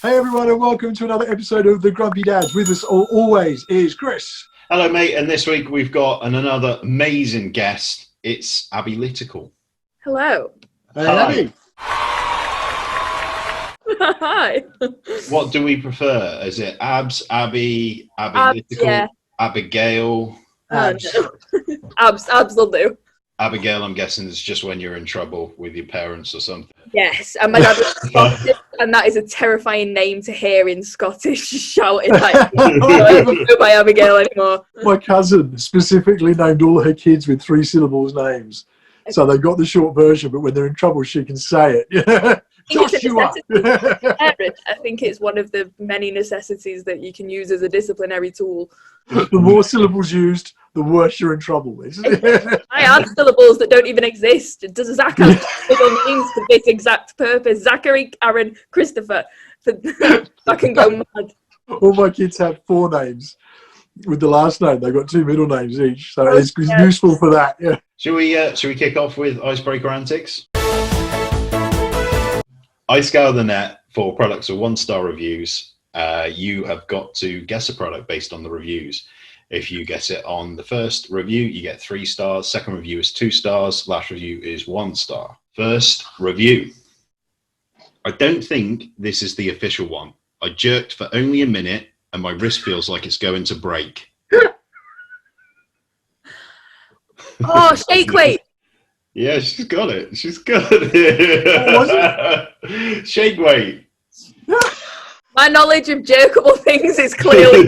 Hey everyone, and welcome to another episode of The Grumpy Dads. With us always is Chris. Hello mate, and this week we've got another amazing guest. It's Abilitical. Hello. Hey Hi. Abby. Hi. What do we prefer? Is it Abs, Abby, Abilitical, yeah. Abigail? Abs. No. Abs will do. Abigail, I'm guessing, is just when you're in trouble with your parents or something. Yes, and my dad was Scottish, and that is a terrifying name to hear in Scottish shouting like, I don't go by Abigail anymore. My cousin specifically named all her kids with 3 syllables names. So they got the short version, but when they're in trouble, she can say it. Joshua! I think it's one of the many necessities that you can use as a disciplinary tool. The more syllables used, the worse you're in trouble. I add syllables that don't even exist. Does Zach have middle names for this exact purpose? Zachary, Aaron, Christopher. I can go mad. All my kids have 4 names. With the last name, they've got 2 middle names each. So it's useful for that. Yeah. Should we kick off with icebreaker antics? I scour the net for products with 1-star reviews. You have got to guess a product based on the reviews. If you guess it on the first review, you get 3 stars. Second review is 2 stars. Last review is 1 star. First review. I don't think this is the official one. I jerked for only a minute and my wrist feels like it's going to break. Oh, shake weight. Yeah, she's got it. She's got it. Shake weight. My knowledge of jerkable things is clearly...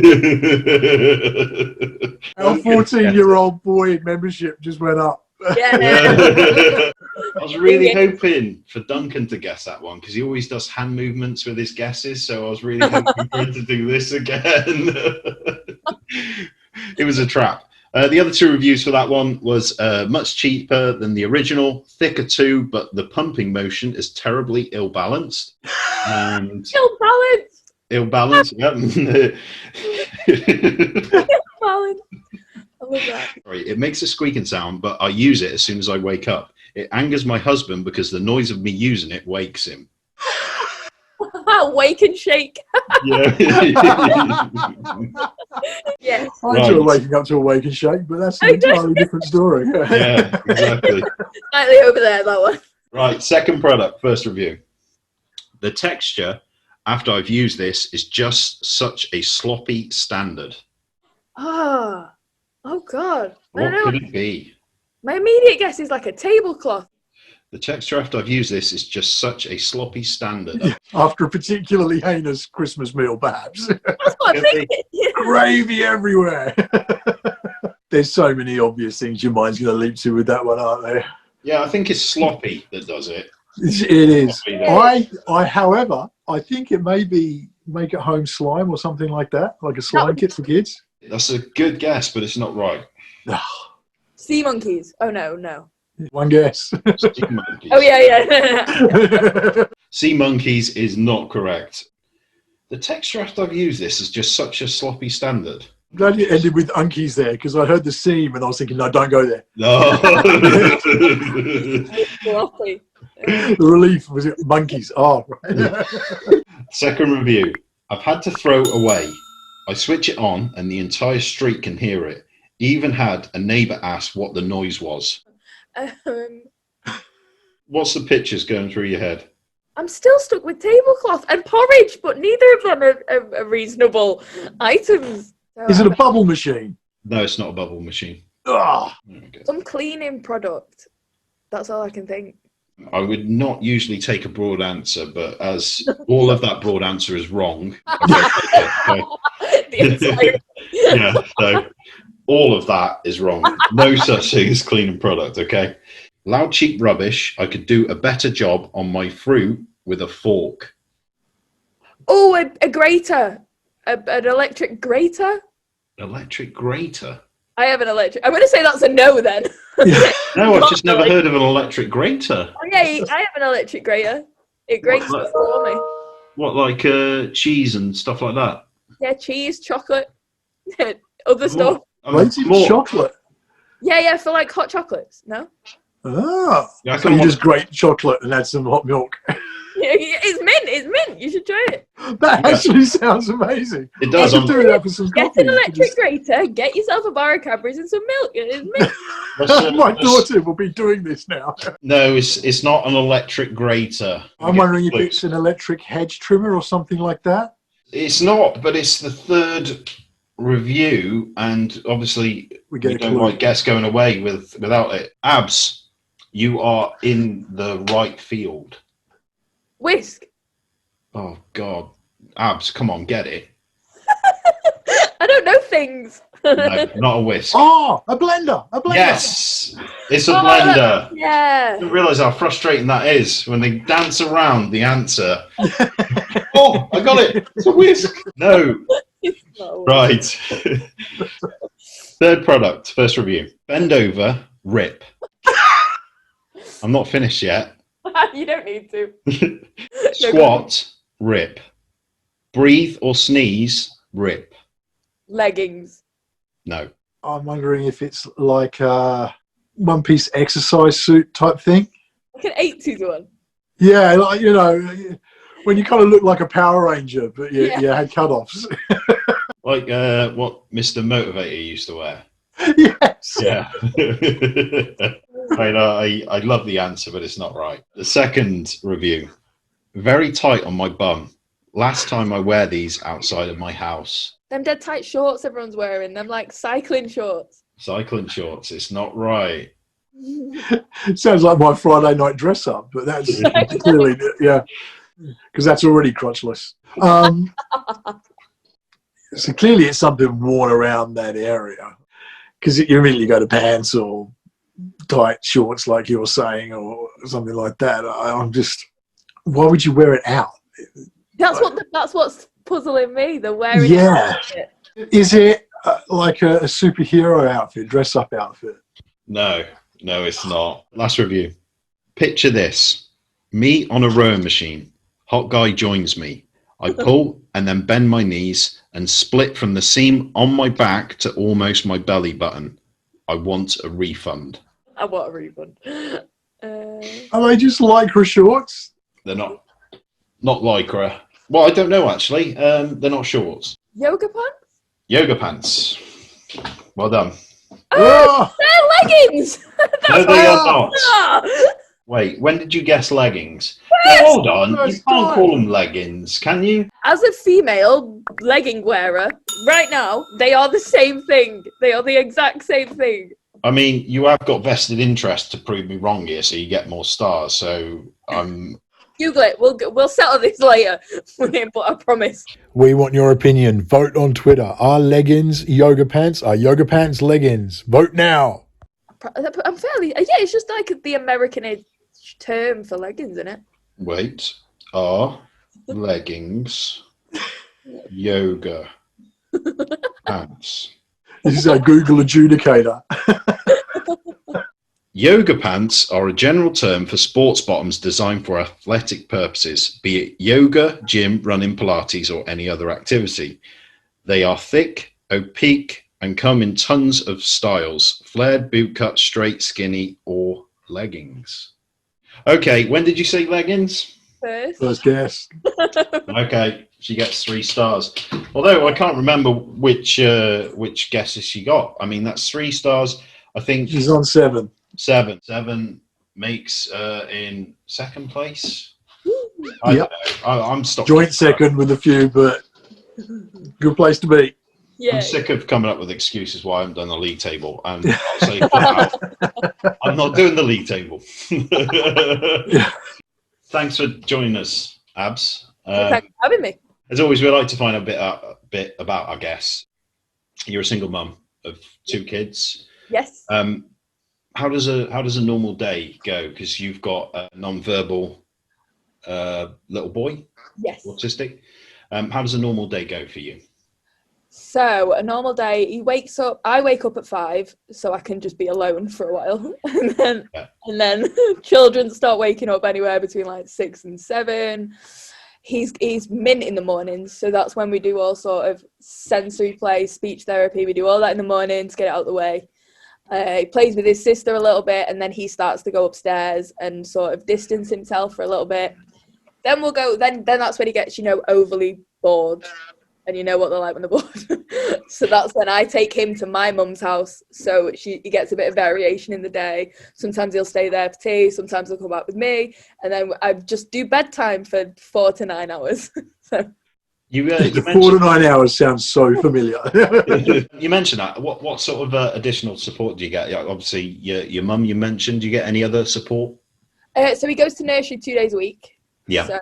Our 14-year-old boy membership just went up. Yeah. I was really hoping for Duncan to guess that one because he always does hand movements with his guesses, so I was really hoping for him to do this again. It was a trap. The other 2 reviews for that one was much cheaper than the original, thicker too, but the pumping motion is terribly ill-balanced. And Ill-balanced. Ill-balanced, yeah. Ill-balanced. I love that. Sorry, it makes a squeaking sound, but I use it as soon as I wake up. It angers my husband because the noise of me using it wakes him. Wake and shake. Yeah. Yes. I enjoy waking up to a wake and shake, but that's an entirely different story. Yeah, exactly. Slightly over there, that one. Right, second product, first review. The texture, after I've used this, is just such a sloppy standard. Oh God. What could it be? My immediate guess is like a tablecloth. The texture after I've used this is just such a sloppy standard. After a particularly heinous Christmas meal, perhaps. That's what I'm thinking. Gravy everywhere. There's so many obvious things your mind's going to leap to with that one, aren't there? Yeah, I think it's sloppy that does it. It is. However, I think it may be make at home slime or something like that, like a slime kit for kids. That's a good guess, but it's not right. Sea monkeys. Oh no. One guess. Sea monkeys. Oh yeah. Sea monkeys is not correct. The texture after I've used this is just such a sloppy standard. I'm glad you ended with unkies there because I heard the seam and I was thinking, no, don't go there. No. Sloppy. The relief was it monkeys. Oh, right. Second review. I've had to throw away. I switch it on and the entire street can hear it. Even had a neighbour ask what the noise was. What's the pictures going through your head? I'm still stuck with tablecloth and porridge, but neither of them are reasonable items. So Is it a bubble machine? No, it's not a bubble machine. Some cleaning product. That's all I can think. I would not usually take a broad answer, but as all of that broad answer is wrong, yeah, so all of that is wrong. No such thing as cleaning product, okay? Loud, cheap rubbish. I could do a better job on my fruit with a fork. Oh, a grater. An electric grater? Electric grater? I have an electric... I'm going to say that's a no then. No, I've just never heard of an electric grater. Oh, yeah, I have an electric grater. It grates stuff for me. What, like cheese and stuff like that? Yeah, cheese, chocolate, other stuff. Chocolate? Yeah, for like hot chocolates, no? Ah, Yeah, so you just grate chocolate and add some hot milk. It's me. It's mint. You should try it. That actually sounds amazing. It does. I should do that for some Get coffee. an electric grater, get yourself a bar of Cadbury's and some milk. It's mint. My daughter will be doing this now. No, it's not an electric grater. I'm wondering if it's an electric hedge trimmer or something like that. It's not, but it's the third review, and obviously We get a don't clue. like guess going away without it. Abs, you are in the right field. Whisk. Oh God, Abs, come on, get it. I don't know things. No, not a whisk. Oh, a blender. A blender. Yes, it's a blender. Yeah. I didn't realise how frustrating that is when they dance around the answer. Oh, I got it. It's a whisk. No. Right. Third product, first review. Bend over, rip. I'm not finished yet. You don't need to. Squat, rip. Breathe or sneeze, rip. Leggings. No. I'm wondering if it's like a one-piece exercise suit type thing. Like an 80s one. Yeah, like, you know, when you kind of look like a Power Ranger, but you had cut-offs. Like what Mr. Motivator used to wear. Yes. Yeah. I love the answer, but it's not right. The second review. Very tight on my bum. Last time I wear these outside of my house. Them dead tight shorts everyone's wearing. Them like cycling shorts. Cycling shorts. It's not right. Sounds like my Friday night dress up, but that's clearly, yeah, because that's already crotchless. So clearly it's something worn around that area, because you immediately go to pants or tight shorts like you're saying, or something like that. I'm just, why would you wear it out? That's what's puzzling me. The wearing. Yeah. It. Is it like a superhero outfit, dress up outfit? No, it's not. Last review. Picture this. Me on a rowing machine. Hot guy joins me. I pull and then bend my knees and split from the seam on my back to almost my belly button. I want a refund. I want a refund. Are they just Lycra shorts? They're not Lycra. Well, I don't know actually. They're not shorts. Yoga pants? Yoga pants. Well done. Oh, they're leggings! No, they are not. Ah! Wait, when did you guess leggings? No, hold on. You can't call them leggings, can you? As a female legging wearer, right now, they are the same thing. They are the exact same thing. I mean, you have got vested interest to prove me wrong here, so you get more stars. So I'm. Google it. We'll settle this later. But I promise. We want your opinion. Vote on Twitter. Are leggings yoga pants? Are yoga pants leggings? Vote now. I'm fairly. Yeah, it's just like the American term for leggings, isn't it? Wait. Are leggings yoga pants? This is our Google adjudicator. Yoga pants are a general term for sports bottoms designed for athletic purposes, be it yoga, gym, running, Pilates, or any other activity. They are thick, opaque, and come in tons of styles: flared, bootcut, straight, skinny, or leggings. Okay, when did you say leggings? First guess. Okay, she gets 3 stars. Although I can't remember which guesses she got. I mean, that's 3 stars. I think She's on 7. 7. 7 makes in second place. Yep. I'm stopping. Joint second with a few, but good place to be. Yeah. I'm sick of coming up with excuses why I haven't done the league table. And I'll say flat out, I'm not doing the league table. Thanks for joining us, Abs. Thanks for having me. As always, we like to find a bit about our guests. You're a single mum of 2 kids. Yes. How does a normal day go? Because you've got a non-verbal little boy, Yes. autistic. How does a normal day go for you? So a normal day, he wakes up. I wake up at 5, so I can just be alone for a while, and then children start waking up anywhere between like 6 and 7. He's mint in the mornings, so that's when we do all sort of sensory play, speech therapy. We do all that in the morning to get it out of the way. He plays with his sister a little bit, and then he starts to go upstairs and sort of distance himself for a little bit. then we'll go. Then that's when he gets, overly bored, and you know what they're like when they're bored. So that's when I take him to my mum's house. So he gets a bit of variation in the day. Sometimes he'll stay there for tea. Sometimes he'll come back with me, and then I just do bedtime for 4 to 9 hours. So. You 4 to 9 hours sounds so familiar. You mentioned that. What sort of additional support do you get? Obviously, your mum, you mentioned. Do you get any other support? So he goes to nursery 2 days a week. Yeah. So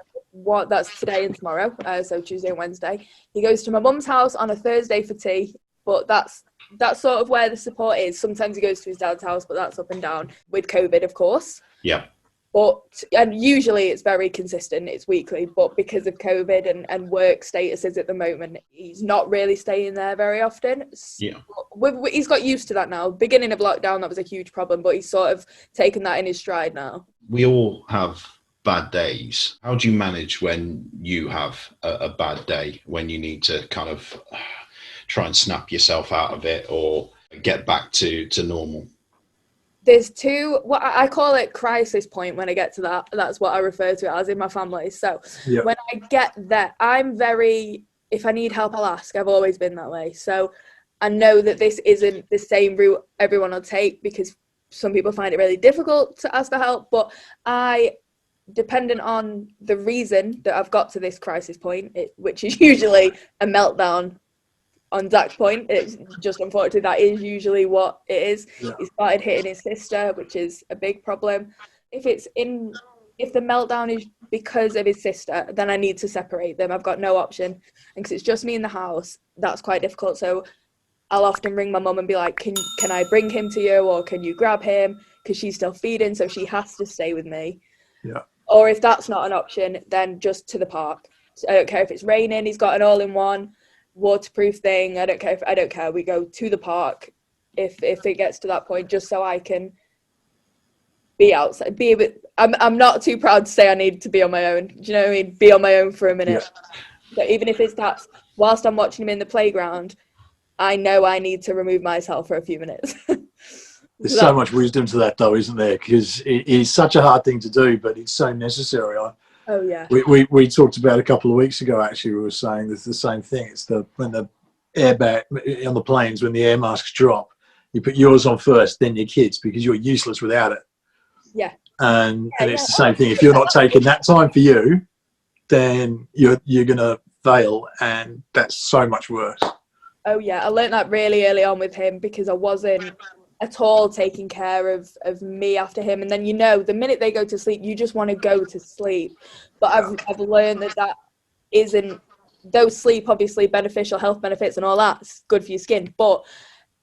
that's today and tomorrow. So Tuesday and Wednesday. He goes to my mum's house on a Thursday for tea. But that's sort of where the support is. Sometimes he goes to his dad's house, but that's up and down with COVID, of course. Yeah. And usually it's very consistent, it's weekly, but because of COVID and work statuses at the moment, he's not really staying there very often. Yeah. He's got used to that now. Beginning of lockdown, that was a huge problem, but he's sort of taken that in his stride now. We all have bad days. How do you manage when you have a bad day, when you need to kind of try and snap yourself out of it or get back to normal? There's two, what I call it crisis point when I get to that. That's what I refer to it as in my family. So when I get there, I'm very, if I need help, I'll ask. I've always been that way. So I know that this isn't the same route everyone will take because some people find it really difficult to ask for help. But dependent on the reason that I've got to this crisis point, which is usually a meltdown, on Zach's point, it's just unfortunately that is usually what it is. Yeah. He started hitting his sister, which is a big problem. If the meltdown is because of his sister, then I need to separate them. I've got no option. And because it's just me in the house, that's quite difficult. So I'll often ring my mum and be like, can I bring him to you, or can you grab him? Because she's still feeding, so she has to stay with me. Yeah. Or if that's not an option, then just to the park. So I don't care if it's raining, he's got an all-in-one waterproof thing. I don't care. We go to the park if it gets to that point, just so I can be outside. Be a bit. I'm not too proud to say I need to be on my own. Do you know what I mean? Be on my own for a minute. Yeah. So even if it's that whilst I'm watching him in the playground, I know I need to remove myself for a few minutes. There's so much wisdom to that, though, isn't there? Because it is such a hard thing to do, but it's so necessary. Oh yeah. We talked about a couple of weeks ago. Actually, we were saying it's the same thing. It's when the airbag on the planes, when the air masks drop, you put yours on first, then your kids, because you're useless without it. Yeah. And it's the same thing. If you're not taking that time for you, then you're gonna fail, and that's so much worse. Oh yeah, I learned that really early on with him because I wasn't at all taking care of me after him. And then, the minute they go to sleep, you just want to go to sleep. But I've learned that isn't, though sleep obviously beneficial, health benefits and all that's good for your skin. But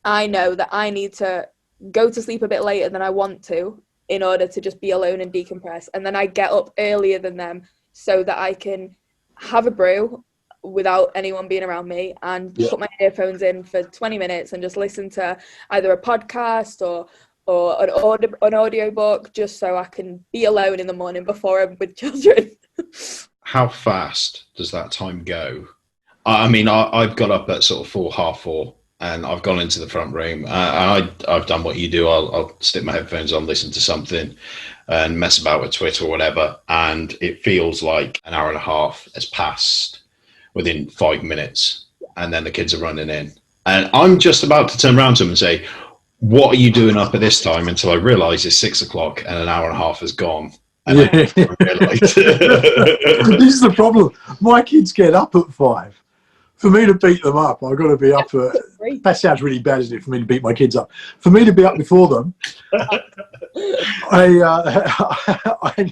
I know that I need to go to sleep a bit later than I want to in order to just be alone and decompress. And then I get up earlier than them so that I can have a brew without anyone being around me and put my earphones in for 20 minutes and just listen to either a podcast or an audio book, just so I can be alone in the morning before I'm with children. How fast does that time go? I mean, I've got up at sort of 4:30, and I've gone into the front room. I've done what you do. I'll stick my headphones on, listen to something and mess about with Twitter or whatever, and it feels like an hour and a half has passed within 5 minutes, and then the kids are running in. And I'm just about to turn around to them and say, what are you doing up at this time? Until I realise it's 6 o'clock and an hour and a half has gone. And I realised. This is the problem. My kids get up at 5. For me to beat them up, I've got to be up at... That sounds really bad, isn't it, for me to beat my kids up? For me to be up before them, I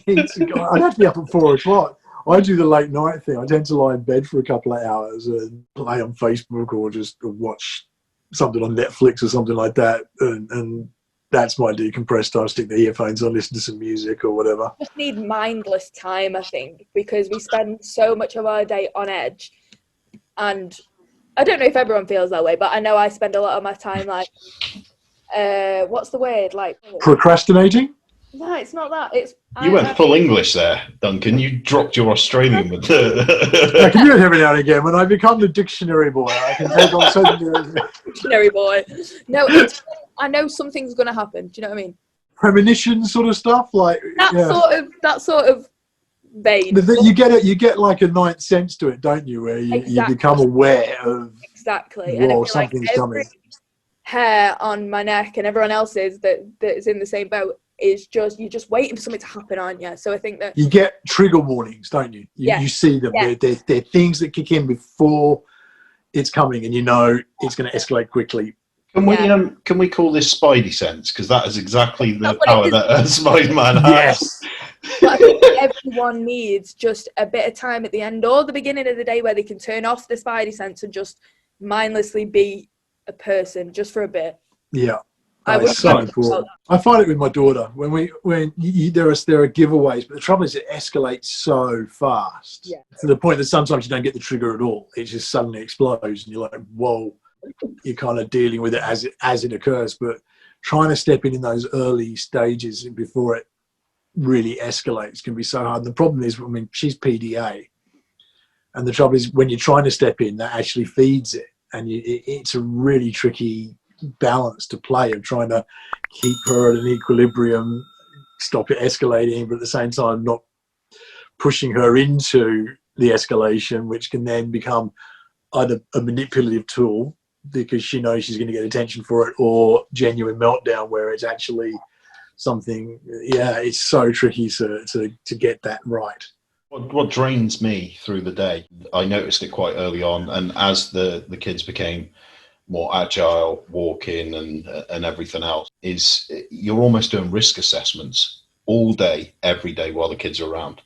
need to go... I'd have to be up at 4 o'clock. I do the late night thing. I tend to lie in bed for a couple of hours and play on Facebook or just watch something on Netflix or something like that. And that's my decompressed time. Stick the earphones on, listen to some music or whatever. We just need mindless time, I think, because we spend so much of our day on edge. And I don't know if everyone feels that way, but I know I spend a lot of my time like, what's the word? Like procrastinating? No, it's not that. You went full English there, Duncan. You dropped your Australian with I can do it every now and again. When I become the dictionary boy, I can take on so many... Dictionary boy. No, I know something's going to happen. Do you know what I mean? Premonition sort of stuff? Like that sort of vein. But then you get like a ninth sense to it, don't you? Where you become aware of and something's coming. Hair on my neck and everyone else's that's in the same boat is just, you're just waiting for something to happen, aren't you? So I think that you get trigger warnings, don't you? You see them. Yeah. They're things that kick in before it's coming, and you know it's going to escalate quickly. Can we call this Spidey sense? Because that is exactly the power that Spider-Man has. Yes. But I think everyone needs just a bit of time at the end or the beginning of the day where they can turn off the Spidey sense and just mindlessly be a person just for a bit. Yeah. It's so important. I find it with my daughter there are giveaways, but the trouble is it escalates so fast to the point that sometimes you don't get the trigger at all. It just suddenly explodes, and you're like, "Whoa!" You're kind of dealing with it as it occurs, but trying to step in those early stages before it really escalates can be so hard. And the problem is, I mean, she's PDA, and the trouble is when you're trying to step in, that actually feeds it, and it's a really tricky balance to play of trying to keep her at an equilibrium, stop it escalating, but at the same time not pushing her into the escalation, which can then become either a manipulative tool because she knows she's going to get attention for it, or genuine meltdown where it's actually something. It's so tricky to get that right. What drains me through the day, I noticed it quite early on, and as the kids became more agile, walking and everything else, is you're almost doing risk assessments all day, every day while the kids are around.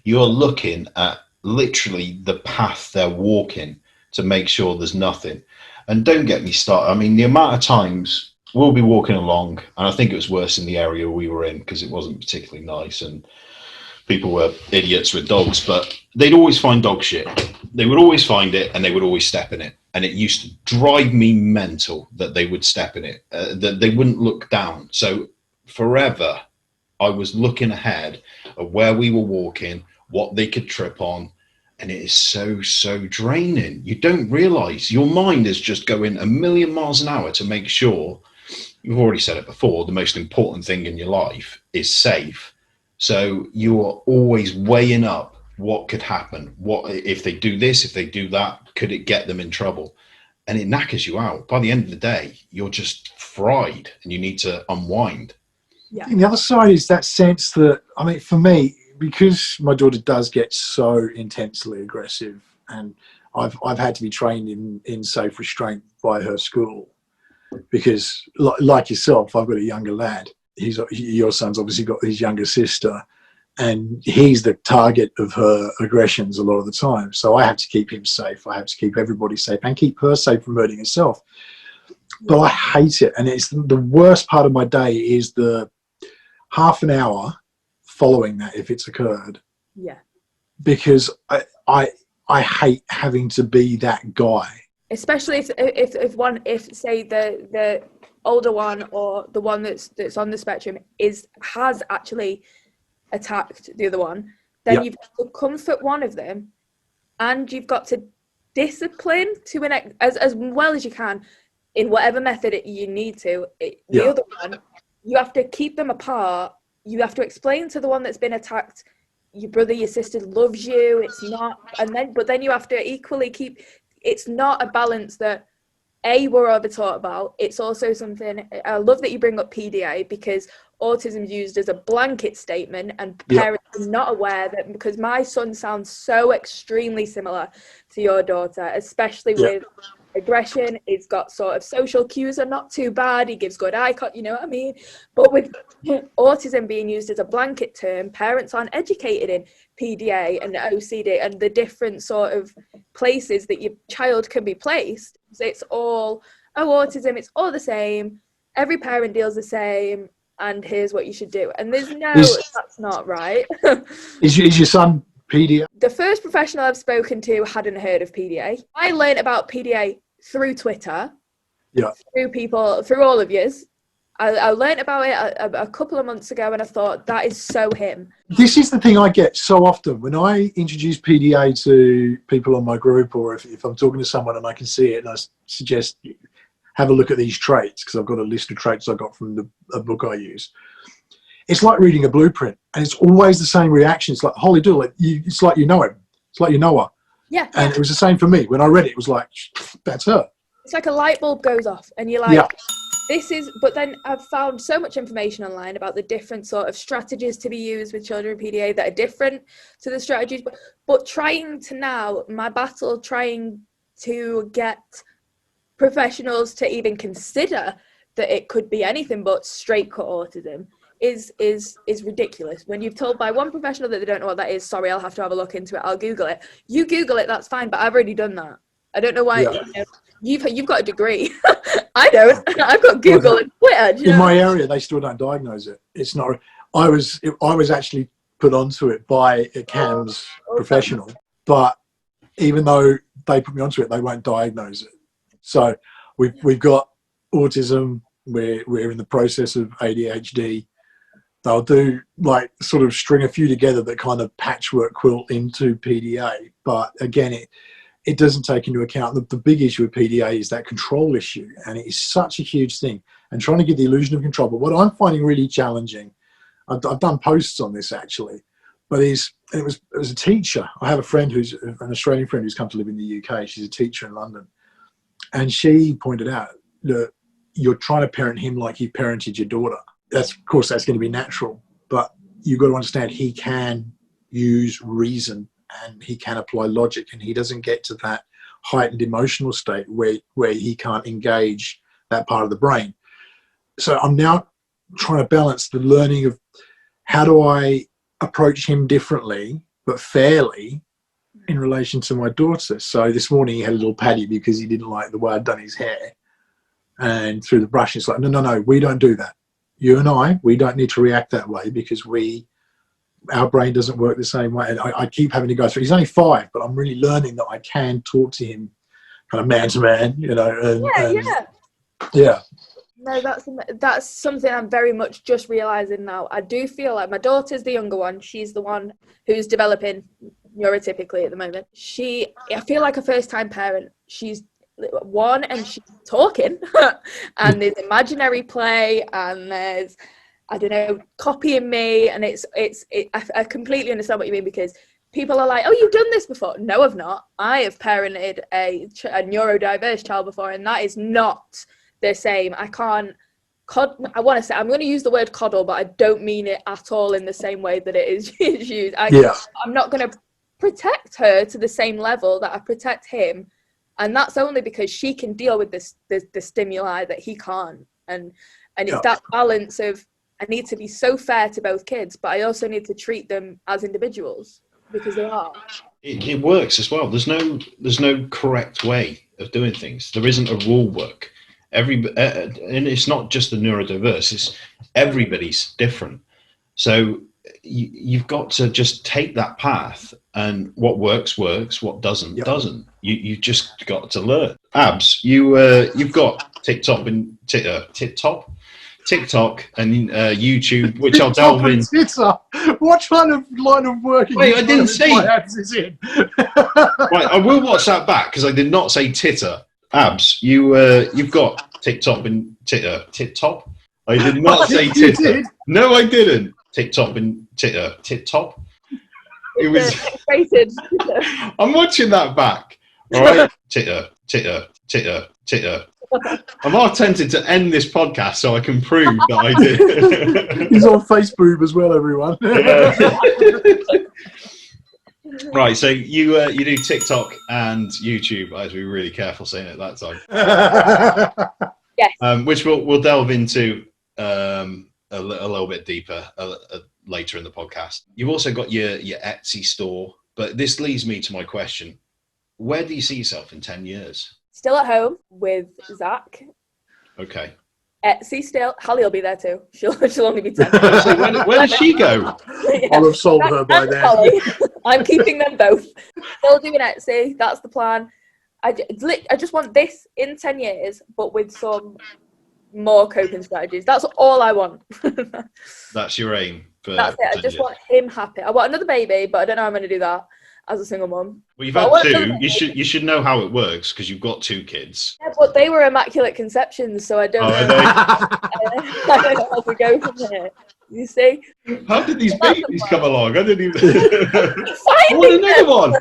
You're looking at literally the path they're walking to make sure there's nothing. And don't get me started. I mean, the amount of times we'll be walking along, and I think it was worse in the area we were in because it wasn't particularly nice and people were idiots with dogs, but they'd always find dog shit. They would always find it and they would always step in it. And it used to drive me mental that they would step in it, that they wouldn't look down. So forever, I was looking ahead of where we were walking, what they could trip on. And it is so, so draining. You don't realize your mind is just going a million miles an hour to make sure, you've already said it before, the most important thing in your life is safe. So you are always weighing up what could happen. What if they do this, if they do that, could it get them in trouble? And it knackers you out. By the end of the day, you're just fried and you need to unwind. Yeah. And the other side is that sense that, I mean, for me, because my daughter does get so intensely aggressive, and I've had to be trained in safe restraint by her school, because like yourself, I've got a younger lad. Your son's obviously got his younger sister, and he's the target of her aggressions a lot of the time. So I have to keep him safe. I have to keep everybody safe and keep her safe from hurting herself. But I hate it. And it's the worst part of my day is the half an hour following that, if it's occurred. Yeah. Because I hate having to be that guy. Especially if say the older one or the one that's on the spectrum has actually attacked the other one, then you've got to comfort one of them, and you've got to discipline to as well as you can in whatever method you need to. The other one, you have to keep them apart. You have to explain to the one that's been attacked, your brother, your sister loves you. It's not, but then you have to equally keep. It's not a balance that we're over-taught about. It's also something, I love that you bring up PDA, because autism is used as a blanket statement, and parents are not aware that, because my son sounds so extremely similar to your daughter, especially with aggression. He's got sort of social cues are not too bad. He gives good eye contact, you know what I mean? But with autism being used as a blanket term, parents aren't educated in PDA and OCD and the different sort of places that your child can be placed. So it's all, autism, it's all the same. Every parent deals the same, and here's what you should do. And there's that's not right. Is your son PDA? The first professional I've spoken to hadn't heard of PDA. I learned about PDA through Twitter, through all of yous. I learned about it a couple of months ago, and I thought, that is so him. This is the thing I get so often when I introduce PDA to people on my group, or if I'm talking to someone and I can see it, and I suggest have a look at these traits, because I've got a list of traits I got from a book I use. it's like reading a blueprint, and it's always the same reaction. It's like, holy do, it's like you know him. It's like you know her. Yeah. And it was the same for me. When I read it, it was like, that's her. It's like a light bulb goes off and you're like, this is, but then I've found so much information online about the different sort of strategies to be used with children with PDA that are different to the strategies. But trying to now, my battle trying to get professionals to even consider that it could be anything but straight cut autism is ridiculous. When you've told by one professional that they don't know what that is, sorry, I'll have to have a look into it, I'll Google it. You Google it, that's fine, but I've already done that. I don't know why. You've got a degree. I don't. I've got Google and Twitter. In my area, they still don't diagnose it. It's not. I was actually put onto it by a CAMS professional, but even though they put me onto it, they won't diagnose it. So we've got autism. We're in the process of ADHD. They'll do like sort of string a few together that kind of patchwork quilt into PDA, but again, it doesn't take into account the big issue with PDA is that control issue, and it is such a huge thing, and trying to give the illusion of control. But what I'm finding really challenging, I've done posts on this actually, but it was a teacher. I have a friend who's an Australian friend who's come to live in the UK. She's a teacher in London, and she pointed out that you're trying to parent him like you parented your daughter. Of course, that's going to be natural, but you've got to understand he can use reason and he can apply logic, and he doesn't get to that heightened emotional state where he can't engage that part of the brain. So I'm now trying to balance the learning of how do I approach him differently but fairly in relation to my daughter. So this morning he had a little paddy because he didn't like the way I'd done his hair, and through the brush it's like, no, we don't do that. You and we don't need to react that way because our brain doesn't work the same way. And I keep having to go through. He's only 5, but I'm really learning that I can talk to him kind of man to man, you know. Yeah. No, that's something I'm very much just realising now. I do feel like my daughter's the younger one. She's the one who's developing neurotypically at the moment. I feel like a first-time parent. She's 1 and she's talking and there's imaginary play and there's, I don't know, copying me, and I completely understand what you mean, because people are like, oh, you've done this before. No, I've not. I have parented a neurodiverse child before, and that is not the same. I want to say, I'm going to use the word coddle, but I don't mean it at all in the same way that it is used. I'm not going to protect her to the same level that I protect him, and that's only because she can deal with the stimuli that he can't, and it's that balance of, I need to be so fair to both kids, but I also need to treat them as individuals because they are. It works as well. There's no correct way of doing things. There isn't a rule book. And it's not just the neurodiverse. It's everybody's different. So you've got to just take that path, and what works, what doesn't, doesn't. You just got to learn. Abs, you've got TikTok and TikTok and YouTube, which I'll delve in. What kind of line of work? Wait, I didn't say. Right, I will watch that back because I did not say titter. Abs, you've got TikTok and TikTok. I did not say titter. No, I didn't. TikTok and TikTok. It was. I'm watching that back. All right, titter. I'm more tempted to end this podcast so I can prove that I did. He's on Facebook as well, everyone. Right, so you do TikTok and YouTube. I have to be really careful saying it that time. Yes. Which we'll delve into a little bit deeper later in the podcast. You've also got your Etsy store, but this leads me to my question: where do you see yourself in 10 years? Still at home with Zach. Okay. Etsy still. Hallie will be there too. She'll only be 10. So where does she go? Yeah. I'll have sold her by then. I'm keeping them both. Still doing Etsy. That's the plan. I just want this in 10 years, but with some more coping strategies. That's all I want. That's your aim. That's it. I just want him happy. I want another baby, but I don't know how I'm going to do that as a single mum. Well, you've had 2. You should know how it works because you've got 2 kids. Yeah, but they were immaculate conceptions, so I don't know. I don't know how to go from here. You see? How did these babies come along? I didn't even. I want another one.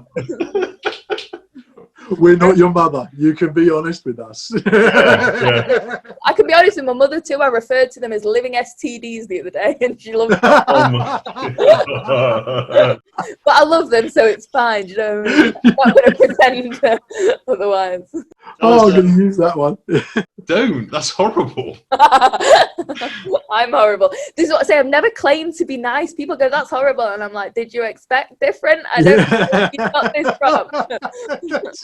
We're not your mother. You can be honest with us. Yeah. I can be honest with my mother too. I referred to them as living STDs the other day, and she loved them. But I love them, so it's fine. Do you know what I mean? I'm not going to pretend otherwise. I'm going to use that one. Don't. That's horrible. I'm horrible. This is what I say. I've never claimed to be nice. People go, "That's horrible," and I'm like, "Did you expect different? I don't know where you got this from.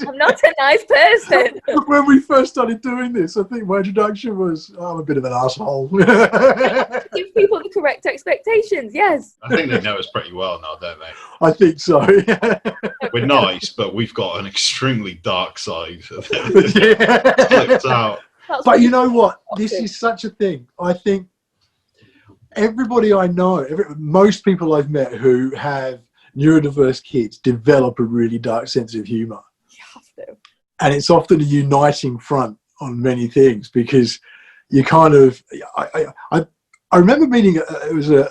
I'm not a nice person." When we first started doing this, I think my introduction was, I'm a bit of an asshole. Give people the correct expectations. Yes. I think they know us pretty well now, don't they? I think so. We're nice, but we've got an extremely dark side. Yeah. Flipped out. But you know what? This is such a thing. I think everybody I know, most people I've met who have neurodiverse kids develop a really dark sense of humour. You have to. And it's often a uniting front on many things, because you kind of, I remember meeting, it was a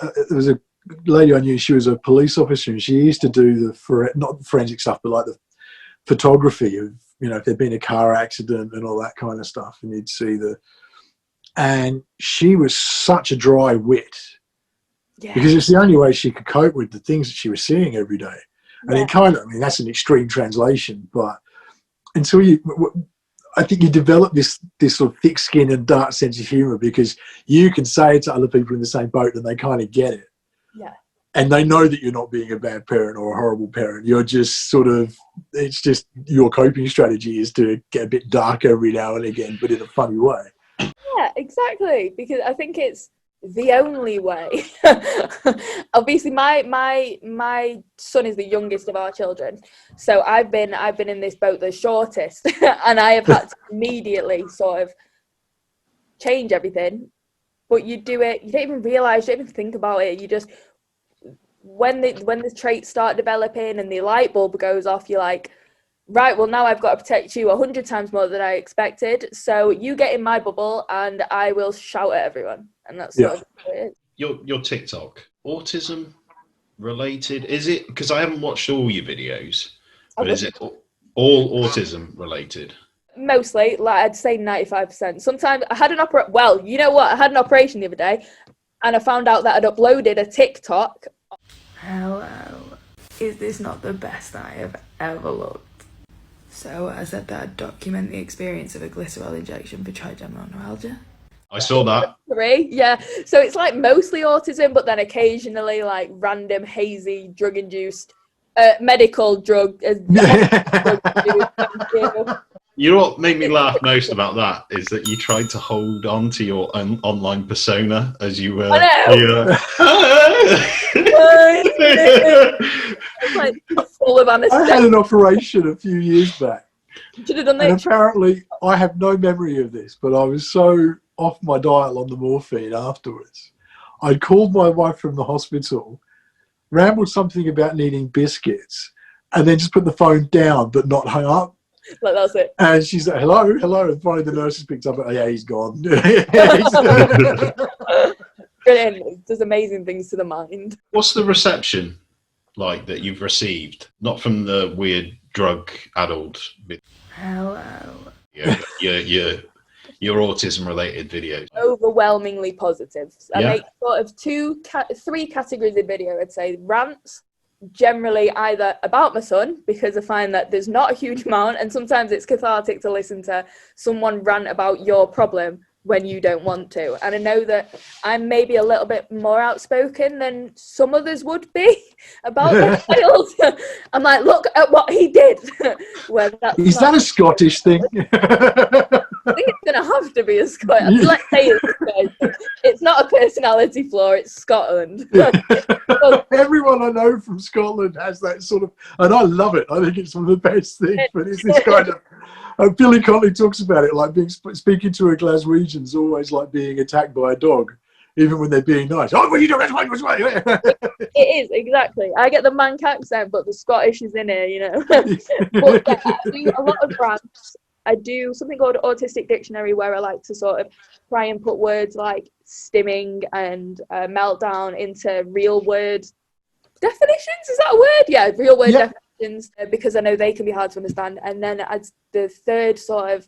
lady I knew. She was a police officer, and she used to do not forensic stuff, but like the photography of, if there'd been a car accident and all that kind of stuff, and you'd see and she was such a dry wit, because it's the only way she could cope with the things that she was seeing every day. And it kind of, that's an extreme translation, but until I think you develop this sort of thick skin and dark sense of humour, because you can say it to other people in the same boat and they kind of get it. Yeah. And they know that you're not being a bad parent or a horrible parent. You're just it's just your coping strategy is to get a bit dark every now and again, but in a funny way. Yeah, exactly. Because I think it's the only way. Obviously, my son is the youngest of our children, so I've been in this boat the shortest, and I have had to immediately sort of change everything. But you do it, you don't even realise, you don't even think about it. You just when the traits start developing and the light bulb goes off, you're like, right, well, now I've got to protect you 100 times more than I expected. So you get in my bubble and I will shout at everyone. And that's sort of what it is. Your TikTok, autism related? Is it, because I haven't watched all your videos, but is it all autism related? Mostly, like I'd say 95%. Sometimes I had an I had an operation the other day, and I found out that I'd uploaded a TikTok. Hello. Is this not the best I have ever looked? So I said that I'd document the experience of a glycerol injection for trigeminal neuralgia. I saw that. 3, yeah. So it's like mostly autism, but then occasionally like random hazy drug-induced medical drug. You know what made me laugh most about that is that you tried to hold on to your online persona as you were. It's like full of anesthesia. I had an operation a few years back. Should have done that. And apparently, I have no memory of this, but I was so off my dial on the morphine afterwards. I'd called my wife from the hospital, rambled something about needing biscuits, and then just put the phone down but not hung up. Like, that's it. And she's like, hello. And finally the nurses picked up, yeah, he's gone. Brilliant. It does amazing things to the mind. What's the reception like that you've received? Not from the weird drug-addled bit. Hello. Your autism-related videos. Overwhelmingly positive. I make sort of 3 categories of video. I'd say rants, generally either about my son, because I find that there's not a huge amount, and sometimes it's cathartic to listen to someone rant about your problem when you don't want to. And I know that I'm maybe a little bit more outspoken than some others would be about their child. I'm like, look at what he did. Is that a Scottish thing? I think it's going to have to be a Scottish. Let's say it's not a personality flaw, it's Scotland. Everyone I know from Scotland has that sort of, and I love it. I think it's one of the best things, but it's this kind of, Billy Connolly talks about it like speaking to a Glaswegian's always like being attacked by a dog, even when they're being nice. Oh, what are you doing? It is, exactly. I get the Manc accent, but the Scottish is in here, you know. But yeah, I do a lot of rants. I do something called Autistic Dictionary, where I like to sort of try and put words like stimming and meltdown into real word definitions. Is that a word? Yeah, real word definitions, because I know they can be hard to understand. And then as the third sort of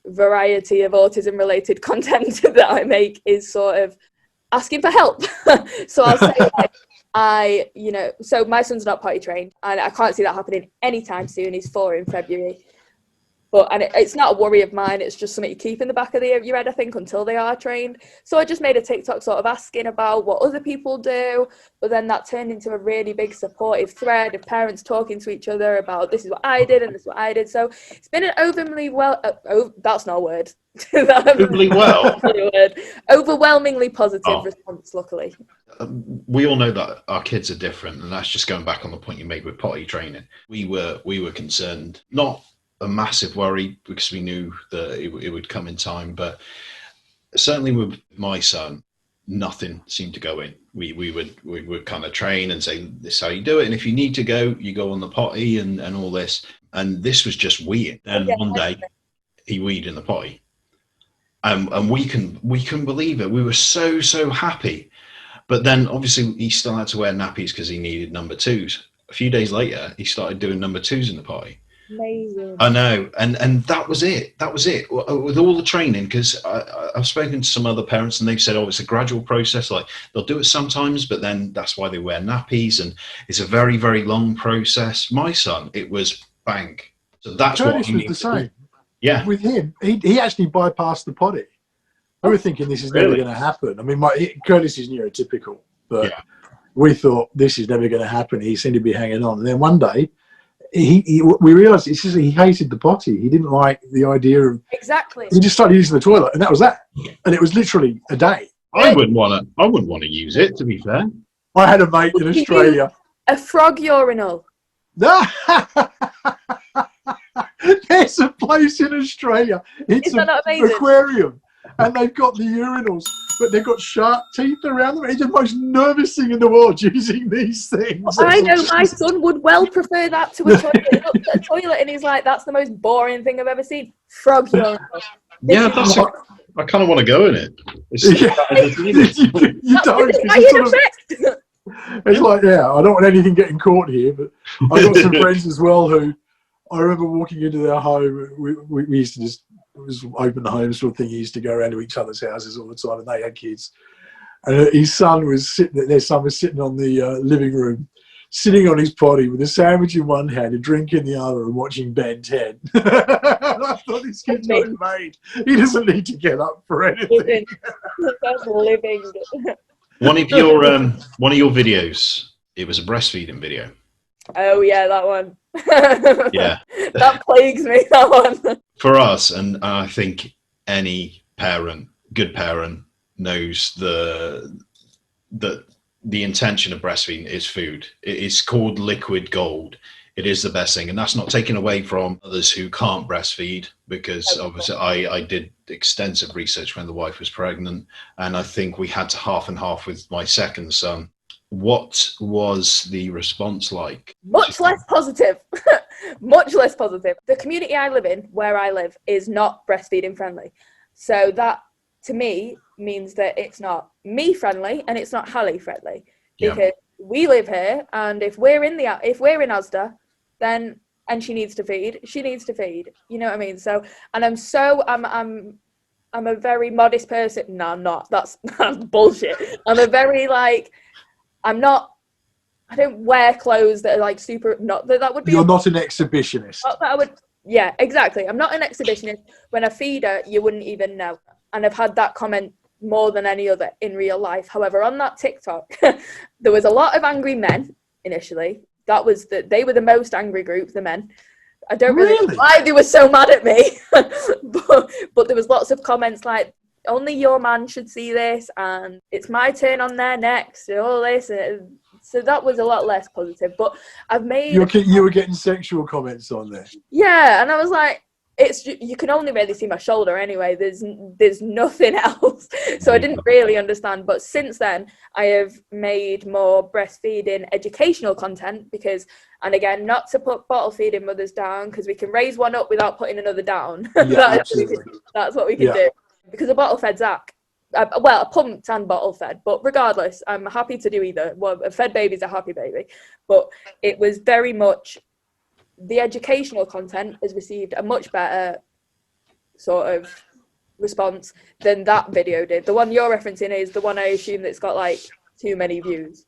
variety of autism related content that I make is sort of asking for help. So I'll say like, so my son's not potty trained and I can't see that happening anytime soon. He's 4 in February. And it's not a worry of mine. It's just something you keep in the back of your head, I think, until they are trained. So I just made a TikTok sort of asking about what other people do. But then that turned into a really big supportive thread of parents talking to each other about this is what I did and this is what I did. So it's been an that's not a word. Overwhelmingly positive response, luckily. We all know that our kids are different. And that's just going back on the point you made with potty training. We were concerned, not a massive worry because we knew that it would come in time, but certainly with my son, nothing seemed to go in. We would kind of train and say, this is how you do it, and if you need to go, you go on the potty and all this, and this was just weird. And one day he weed in the potty, and we couldn't believe it. We were so happy, but then obviously he still had to wear nappies because he needed number 2s. A few days later he started doing number 2s in the potty. Amazing. I know, and that was it. With all the training, because I've spoken to some other parents and they've said, it's a gradual process. Like they'll do it sometimes, but then that's why they wear nappies, and it's a very, very long process. My son, it was bang. So that's Curtis what was the same. Yeah, with him, he actually bypassed the potty. We were thinking this is never going to happen. I mean, Curtis is neurotypical, but we thought this is never going to happen. He seemed to be hanging on, and then one day. We realised he hated the potty. He didn't like the idea of He just started using the toilet, and that was that. And it was literally a day. I wouldn't want to use it. To be fair, I had a mate in Australia. A frog urinal. There's a place in Australia. It's an aquarium, and they've got the urinals, but they've got sharp teeth around them. It's the most nervous thing in the world using these things. I know my son would well prefer that to a toilet. He looks at a toilet and he's like, that's the most boring thing I've ever seen. Frog urinal. Yeah, I kind of want to go in it. You don't. It's like, I don't want anything getting caught here, but I've got some friends as well who I remember walking into their home. We used to just, it was open home sort of thing. He used to go around to each other's houses all the time, and they had kids. And his son was their son was sitting on the living room, sitting on his potty with a sandwich in one hand, a drink in the other, and watching Ben 10. I thought this kid's not made. He doesn't need to get up for anything. That's living. One of your videos, it was a breastfeeding video. Oh yeah, that one. Yeah, that plagues me. That one. For us, and I think any good parent, knows that the intention of breastfeeding is food. It's called liquid gold. It is the best thing, and that's not taken away from others who can't breastfeed, because obviously I did extensive research when the wife was pregnant, and I think we had to half and half with my second son. What was the response like? Much less positive. Much less positive. The community I live in, where I live, is not breastfeeding friendly. So that, to me, means that it's not me friendly and it's not Hallie friendly. Because we live here, and if we're in Asda, then and she needs to feed. You know what I mean? So, and I'm a very modest person. No, I'm not. That's bullshit. I'm a very I don't wear clothes that are like super, not that would be. You're not an exhibitionist. Not that I would, yeah, exactly. I'm not an exhibitionist. When I feed her, you wouldn't even know. And I've had that comment more than any other in real life. However, on that TikTok, there was a lot of angry men initially. They were the most angry group, the men. I don't really know why they were so mad at me. but there was lots of comments like, only your man should see this, and it's my turn on there next, and all this. So that was a lot less positive. But I've made... You were getting sexual comments on there. Yeah, and I was like, you can only really see my shoulder anyway. There's nothing else. So I didn't really understand. But since then, I have made more breastfeeding educational content because, and again, not to put bottle feeding mothers down, because we can raise one up without putting another down. Yeah, That's what we can do. Because a bottle fed Zach, Well, pumped and bottle fed, but regardless, I'm happy to do either. Well, a fed baby's a happy baby, but it was very much the educational content has received a much better sort of response than that video did. The one you're referencing is the one I assume that's got like too many views,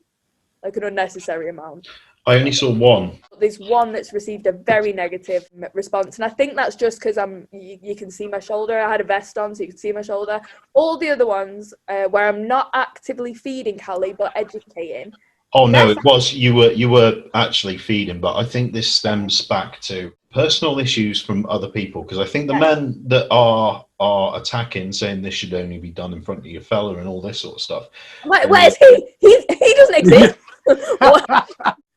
like an unnecessary amount. I only saw one. There's one that's received a very negative response, and I think that's just because you can see my shoulder. I had a vest on, so you can see my shoulder. All the other ones where I'm not actively feeding Callie but educating. Oh no, it was you were actually feeding, but I think this stems back to personal issues from other people, because I think the men that are attacking, saying this should only be done in front of your fella and all this sort of stuff. Where's he? He doesn't exist.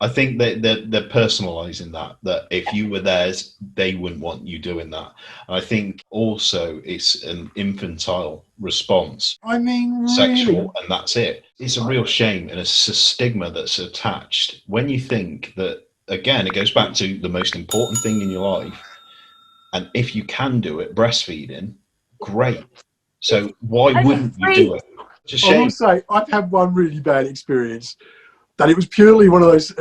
I think that they're personalising that if you were theirs, they wouldn't want you doing that. And I think also it's an infantile response. I mean, really? Sexual, and that's it. It's a real shame, and it's a stigma that's attached when you think that, again, it goes back to the most important thing in your life. And if you can do it, breastfeeding, great. So why wouldn't you do it? It's a shame. I will say, I've had one really bad experience that it was purely one of those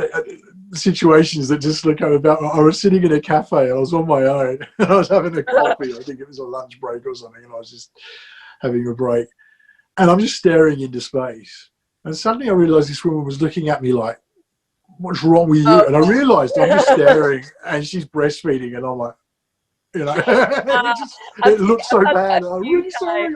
situations that just came about. I was sitting in a cafe, I was on my own, and I was having a coffee. I think it was a lunch break or something, and I was just having a break. And I'm just staring into space. And suddenly I realised this woman was looking at me like, what's wrong with you? And I realised I'm just staring, and she's breastfeeding, and I'm like, you know, it looked so bad. I'm really sorry.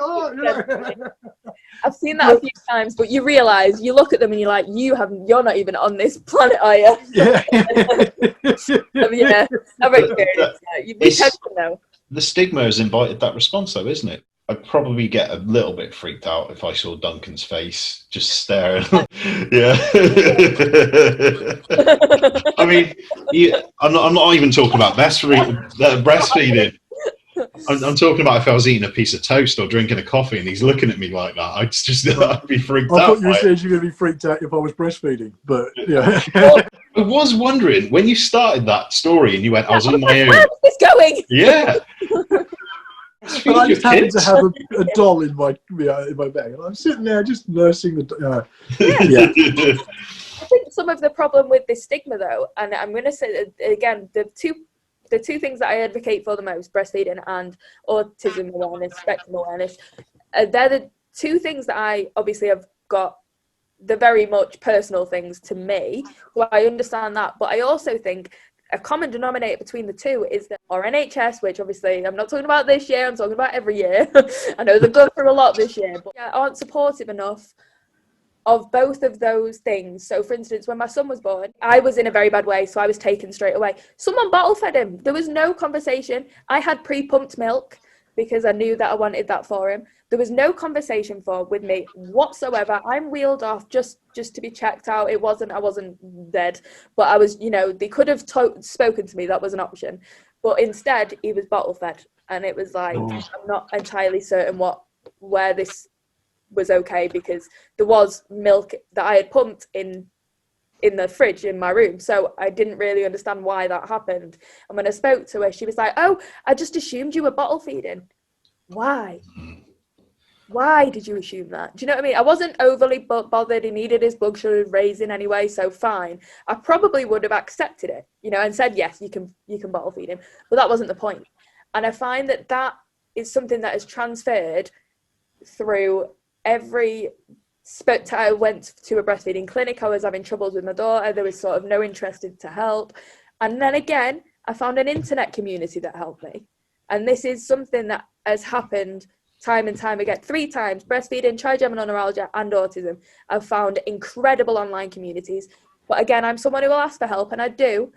I've seen that a few times, but you realise, you look at them and you're like, you're not even on this planet, are you? Yeah. Yeah, I've experienced that. You tend to know. The stigma has invited that response, though, isn't it? I'd probably get a little bit freaked out if I saw Duncan's face just staring. Yeah. I mean, I'm not even talking about breastfeeding. I'm talking about if I was eating a piece of toast or drinking a coffee and he's looking at me like that, I'd be freaked out. I thought you said you were going to be freaked out if I was breastfeeding, but yeah. I was wondering when you started that story and you went, I was on my own. Where is this going? Yeah. But I just happened to have a doll in my bag, and I'm sitting there just nursing the. Yeah. I think some of the problem with this stigma, though, and I'm going to say again, the two things that I advocate for the most, breastfeeding and autism awareness, spectrum awareness, they're the two things that I obviously have got the very much personal things to me. So I understand that, but I also think a common denominator between the two is that our NHS, which obviously I'm not talking about this year, I'm talking about every year. I know they've gone through a lot this year, but aren't supportive enough of both of those things. So for instance, when my son was born, I was in a very bad way, so I was taken straight away. Someone bottle fed him. There was no conversation. I had pre-pumped milk because I knew that I wanted that for him. There was no conversation with me whatsoever. I'm wheeled off just to be checked out. I wasn't dead, but I was, they could have spoken to me. That was an option. But instead, he was bottle fed. And it was like, I'm not entirely certain where this was okay, because there was milk that I had pumped in the fridge in my room. So I didn't really understand why that happened. And when I spoke to her, she was like, oh, I just assumed you were bottle feeding. Why? Why did you assume that? Do you know what I mean? I wasn't overly bothered. He needed his blood sugar raising anyway, so fine. I probably would have accepted it, and said, yes, you can bottle feed him. But that wasn't the point. And I find that is something that has transferred through every I went to a breastfeeding clinic. I was having troubles with my daughter. There was sort of no interest to help. And then again, I found an internet community that helped me. And this is something that has happened time and time again. 3 times: breastfeeding, trigeminal neuralgia, and autism. I've found incredible online communities. But again, I'm someone who will ask for help, and I do.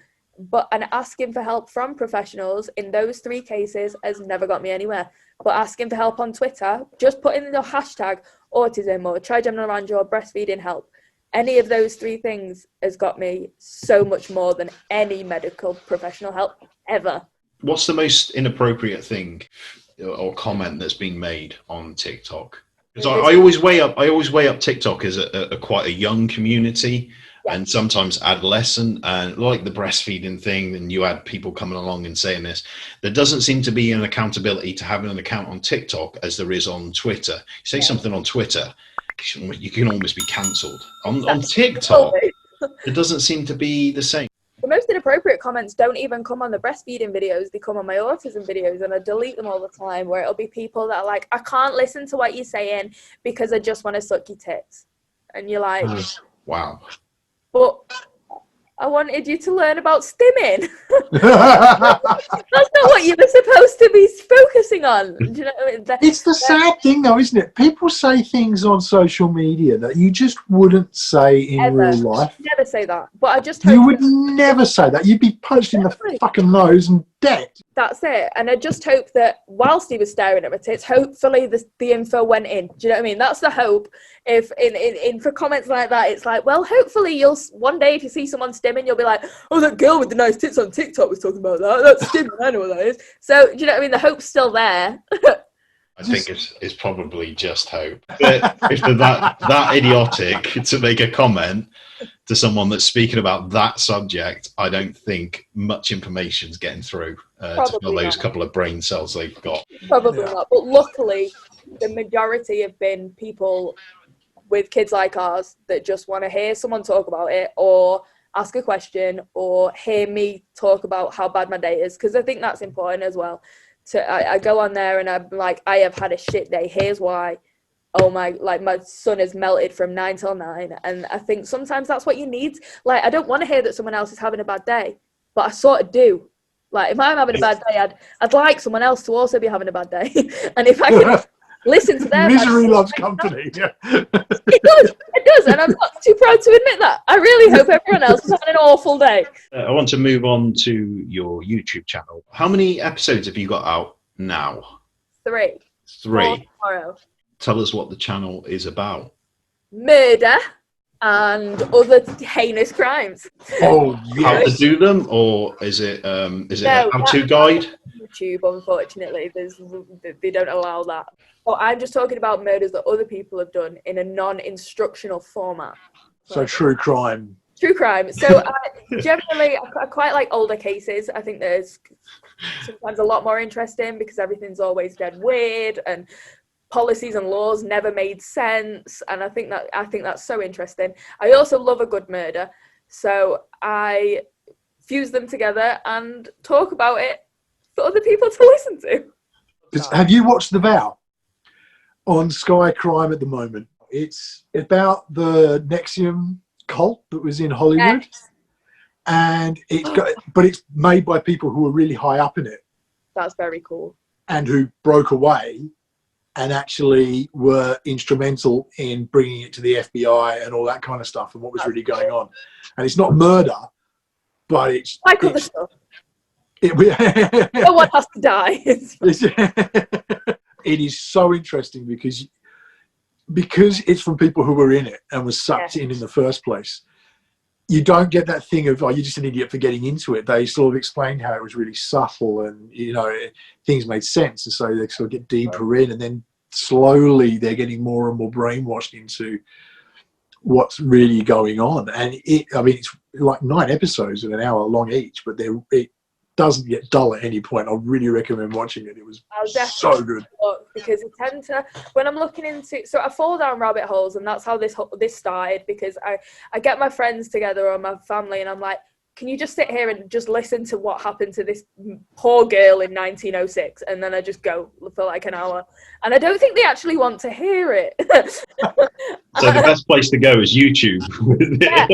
And asking for help from professionals in those 3 cases has never got me anywhere. But asking for help on Twitter, just putting the hashtag autism or trigeminal neuralgia or breastfeeding help, any of those 3 things has got me so much more than any medical professional help ever. What's the most inappropriate thing or comment that's been made on TikTok? Because I always weigh up TikTok as a quite a young community, and sometimes adolescent, and like the breastfeeding thing, and you had people coming along and saying this. There doesn't seem to be an accountability to having an account on TikTok as there is on Twitter. You say something on Twitter, you can almost be cancelled. On TikTok, it doesn't seem to be the same. The most inappropriate comments don't even come on the breastfeeding videos, they come on my autism videos, and I delete them all the time, where it'll be people that are like, I can't listen to what you're saying because I just want to suck your tits. And you're like, wow. But I wanted you to learn about stimming. That's not what you were supposed to be focusing on. Do you know what I mean? It's the sad thing, though, isn't it? People say things on social media that you just wouldn't say in real life. Never say that. But I just hope you would never say that. You'd be punched in the fucking nose and dead. That's it. And I just hope that whilst he was staring at my tits, hopefully the info went in. Do you know what I mean? That's the hope. If in for comments like that, it's like, well, hopefully you'll one day if you see someone stimming, you'll be like, oh, that girl with the nice tits on TikTok was talking about that. That's stimming. I know what that is. So do you know what I mean? The hope's still there. I think it's probably just hope. But if they're that idiotic to make a comment to someone that's speaking about that subject, I don't think much information's getting through to fill those couple of brain cells they've got. Probably not. But luckily, the majority have been people with kids like ours that just want to hear someone talk about it or ask a question or hear me talk about how bad my day is, because I think that's important as well. I go on there and I'm like, I have had a shit day. Here's why. Oh my son has melted from 9 till 9. And I think sometimes that's what you need. Like, I don't want to hear that someone else is having a bad day, but I sort of do. Like, if I'm having a bad day, I'd like someone else to also be having a bad day. And if I can listen to them. Misery loves company. It does. And I'm not too proud to admit that. I really hope everyone else is having an awful day. I want to move on to your YouTube channel. How many episodes have you got out now? 3. 3. Tomorrow. Tell us what the channel is about. Murder and other heinous crimes. Oh, yes. How to do them, or is it a how-to guide? YouTube, unfortunately, they don't allow that. So I'm just talking about murders that other people have done in a non-instructional format. So true crime. True crime. So generally, I quite like older cases. I think there's sometimes a lot more interesting because everything's always dead weird and policies and laws never made sense, and I think that's so interesting. I also love a good murder, so I fuse them together and talk about it for other people to listen to. Have you watched The Vow on Sky Crime at the moment? It's about the Nexium cult that was in Hollywood, and it's made by people who are really high up in it. That's very cool. And who broke away and actually were instrumental in bringing it to the FBI and all that kind of stuff and what was really going on. And it's not murder, but it's... like other stuff. No one has to die. It is so interesting because it's from people who were in it and were sucked in the first place. You don't get that thing of, oh, you're just an idiot for getting into it. They sort of explained how it was really subtle and, things made sense. And so they sort of get deeper in, and then slowly they're getting more and more brainwashed into what's really going on. And it's like 9 episodes of an hour long each, but it doesn't get dull at any point. I really recommend watching it. It was so good. Because I tend to, when I'm looking into, so I fall down rabbit holes, and that's how this started, because I get my friends together or my family, and I'm like, can you just sit here and just listen to what happened to this poor girl in 1906? And then I just go for like an hour. And I don't think they actually want to hear it. So the best place to go is YouTube. Yeah,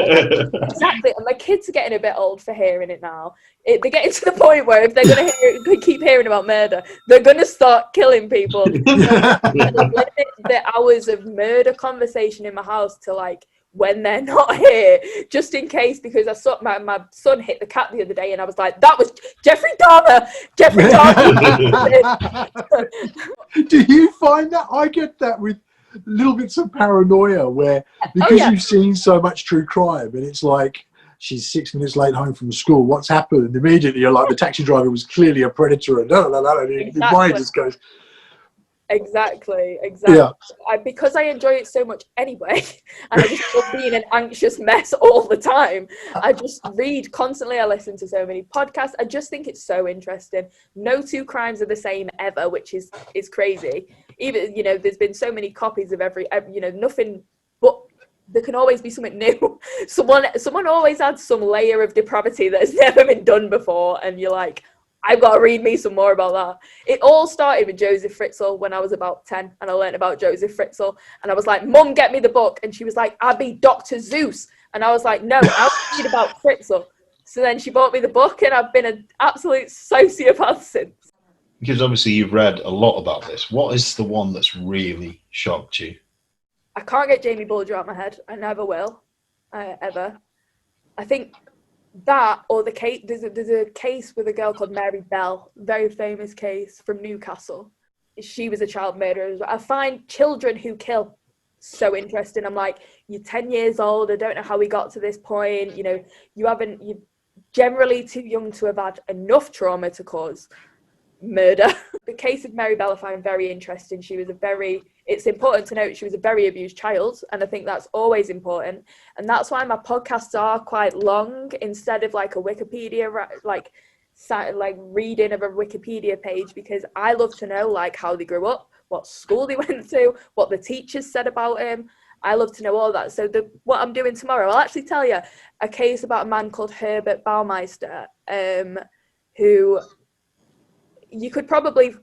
exactly. And my kids are getting a bit old for hearing it now. They're getting to the point where if they're going to keep hearing about murder, they're going to start killing people. Limit the hours of murder conversation in my house to like when they're not here, just in case, because I saw my son hit the cat the other day, and I was like, that was Jeffrey Dahmer. Do you find that? I get that with little bits of paranoia where, because you've seen so much true crime, and it's like, she's 6 minutes late home from school, what's happened? And immediately you're like, the taxi driver was clearly a predator, and your mind just goes. Exactly. Yeah. Because I enjoy it so much anyway, and I just love being an anxious mess all the time. I just read constantly. I listen to so many podcasts. I just think it's so interesting. No two crimes are the same ever, which is crazy. Even, you know, there's been so many copies of every you know, nothing, but there can always be something new. Someone always adds some layer of depravity that has never been done before, and you're like, I've got to read me some more about that. It all started with Joseph Fritzl when I was about 10, and I learned about Joseph Fritzl, and I was like, Mum, get me the book. And she was like, Abby, Dr. Zeus. And I was like, no, I'll read about Fritzl. So then she bought me the book, and I've been an absolute sociopath since. Because obviously you've read a lot about this. What is the one that's really shocked you? I can't get Jamie Bulger out of my head. I never will, ever. I think that, or the case, there's a case with a girl called Mary Bell, very famous case from Newcastle. She was a child murderer. I find children who kill so interesting. I'm like, you're 10 years old. I don't know how we got to this point. You know, you're generally too young to have had enough trauma to cause murder. The case of Mary Bell I find very interesting. It's important to note she was a very abused child, and I think that's always important, and that's why my podcasts are quite long instead of like a Wikipedia like reading of a Wikipedia page, because I love to know like how they grew up, what school they went to, what the teachers said about him. I love to know all that. So what I'm doing tomorrow, I'll actually tell you a case about a man called Herbert Baumeister, who I could probably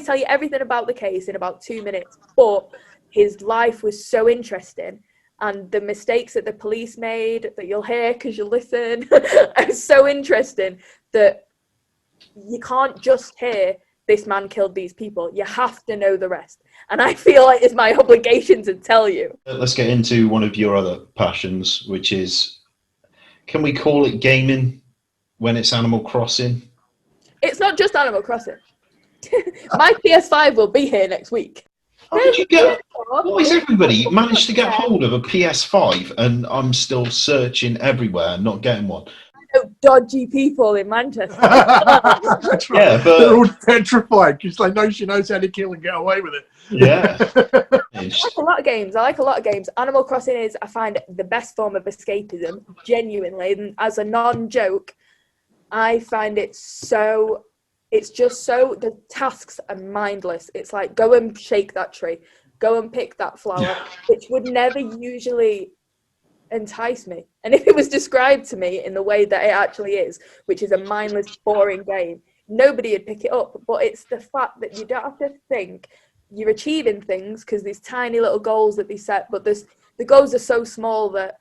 tell you everything about the case in about 2 minutes, but his life was so interesting, and the mistakes that the police made, that you'll hear because you listen, are so interesting that you can't just hear this man killed these people. You have to know the rest. And I feel like it's my obligation to tell you. Let's get into one of your other passions, which is, can we call it gaming when it's Animal Crossing? It's not just Animal Crossing. My PS5 will be here next week. How did you get? Why is everybody managed to get hold of a PS5 and I'm still searching everywhere, not getting one? Dodgy people in Manchester. That's right. Yeah, but they're all petrified because they know she knows how to kill and get away with it. Yeah. I like a lot of games. Animal Crossing is, I find, the best form of escapism, genuinely. And as a non-joke, I find it so... It's just so, the tasks are mindless. It's like, go and shake that tree, go and pick that flower, which would never usually entice me. And if it was described to me in the way that it actually is, which is a mindless, boring game, nobody would pick it up. But it's the fact that you don't have to think. You're achieving things because these tiny little goals that they set, but the goals are so small that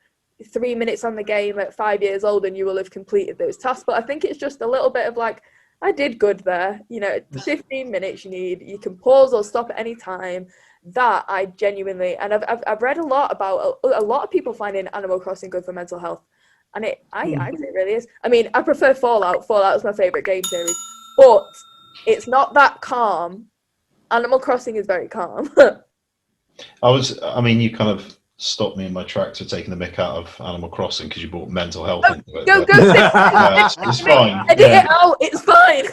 3 minutes on the game at 5 years old and you will have completed those tasks. But I think it's just a little bit of like, I did good there. You know, 15 minutes you can pause or stop at any time. That I genuinely, and I've read a lot about a lot of people finding Animal Crossing good for mental health, and I think it really is. I mean, I prefer Fallout. Fallout is my favorite game series, but it's not that calm. Animal Crossing is very calm. You kind of stopped me in my tracks for taking the mick out of Animal Crossing because you brought mental health into it. Go it's fine. Edit it out. It's fine.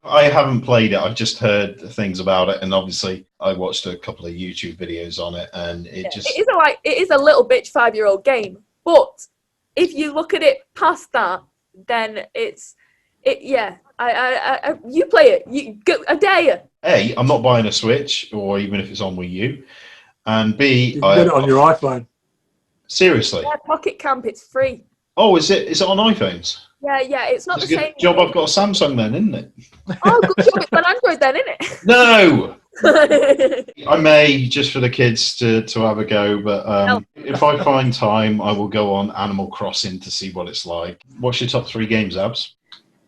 I haven't played it. I've just heard things about it, and obviously I watched a couple of YouTube videos on it, and it is a little bitch 5-year-old game. But if you look at it past that, then you play it. I dare you. A, I'm not buying a Switch, or even if it's on Wii U. And B, you can get it on your iPhone. Seriously? Yeah, Pocket Camp, it's free. Oh, is it on iPhones? Yeah, it's not it's the a good same. job I've got a Samsung then, isn't it? Oh, good job, it's on Android then, isn't it? No! I may, just for the kids to have a go, but if I find time, I will go on Animal Crossing to see what it's like. What's your top 3 games, Abs?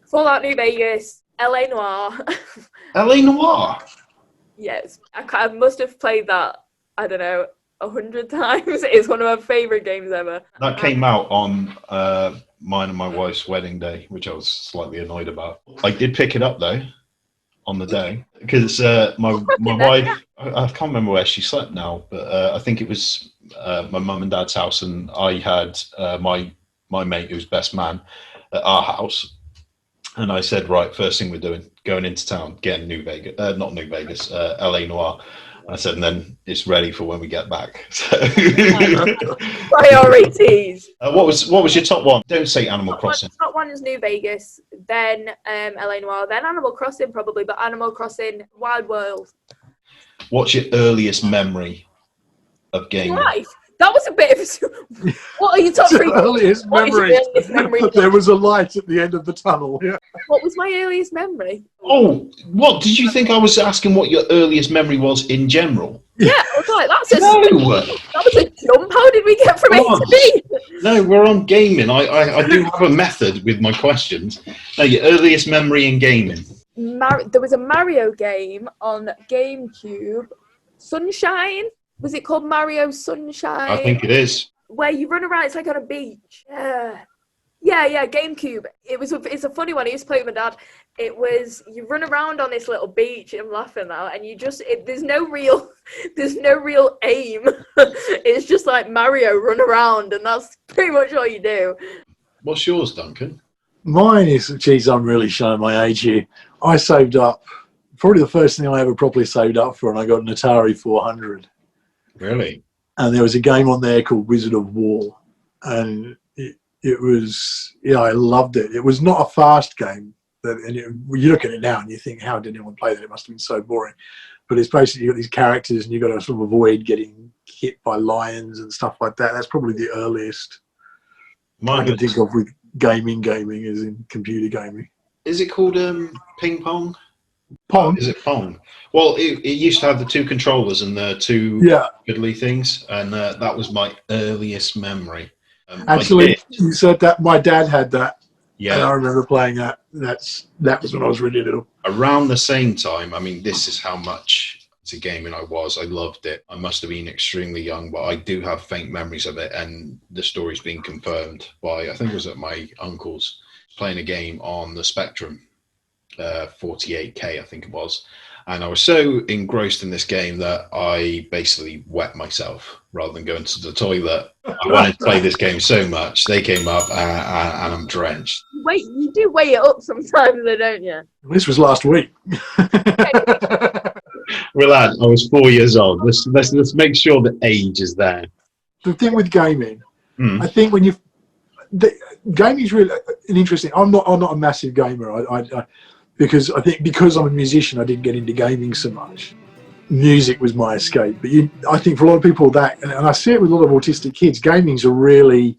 Fallout New Vegas, LA Noire. LA Noire? Yes, I must have played that, I don't know, 100 times. It's one of my favourite games ever. That came out on mine and my wife's wedding day, which I was slightly annoyed about. I did pick it up though on the day because my wife, I can't remember where she slept now, but I think it was my mum and dad's house, and I had my mate who's best man at our house, And I said, right, first thing we're doing, going into town, getting LA Noir. I said, and then it's ready for when we get back. So Priorities. what was your top one? Don't say Animal Crossing. Top one is New Vegas, then LA Noire, then Animal Crossing probably, but Animal Crossing Wild World. What's your earliest memory of gaming? Life. That was a bit of what are your top three? Earliest memory. There was a light at the end of the tunnel. Yeah. What was my earliest memory? Oh, what did you think I was asking? What your earliest memory was in general? Yeah, I was like, that was a jump. How did we get from A to B? No, we're on gaming. I do have a method with my questions. No, your earliest memory in gaming. There was a Mario game on GameCube, Sunshine. Was it called Mario Sunshine? I think it is. Where you run around, it's like on a beach. Yeah, GameCube. It's a funny one. I used to play with my dad. It was, you run around on this little beach, I'm laughing now, and you just, there's no real aim. It's just like Mario, run around, and that's pretty much all you do. What's yours, Duncan? Mine is, geez, I'm really showing my age here. I saved up, probably the first thing I ever properly saved up for, and I got an Atari 400. Really? And there was a game on there called Wizard of War. And it was, yeah, I loved it. It was not a fast game. You look at it now and you think, how did anyone play that? It must have been so boring. But it's basically, you've got these characters and you've got to sort of avoid getting hit by lions and stuff like that. That's probably the earliest I can think of with gaming as in computer gaming. Is it called ping pong? Pong? Is it Pong? Well, it used to have the two controllers and the two fiddly things, and that was my earliest memory. Actually, you said that my dad had that. Yeah, and I remember playing that. That was when I was really little. Around the same time, I mean, this is how much into gaming I was. I loved it. I must have been extremely young, but I do have faint memories of it, and the story's been confirmed by, I think it was at my uncle's, playing a game on the Spectrum. 48K, I think it was, and I was so engrossed in this game that I basically wet myself rather than going to the toilet. I wanted to play this game so much. They came up and I'm drenched. Wait, you do weigh it up sometimes, though, don't you? This was last week. Relax, I was 4 years old. Let's make sure the age is there. The thing with gaming, I think when gaming is really an interesting. I'm not a massive gamer. Because I'm a musician, I didn't get into gaming so much. Music was my escape. But I think for a lot of people and I see it with a lot of autistic kids, gaming's are really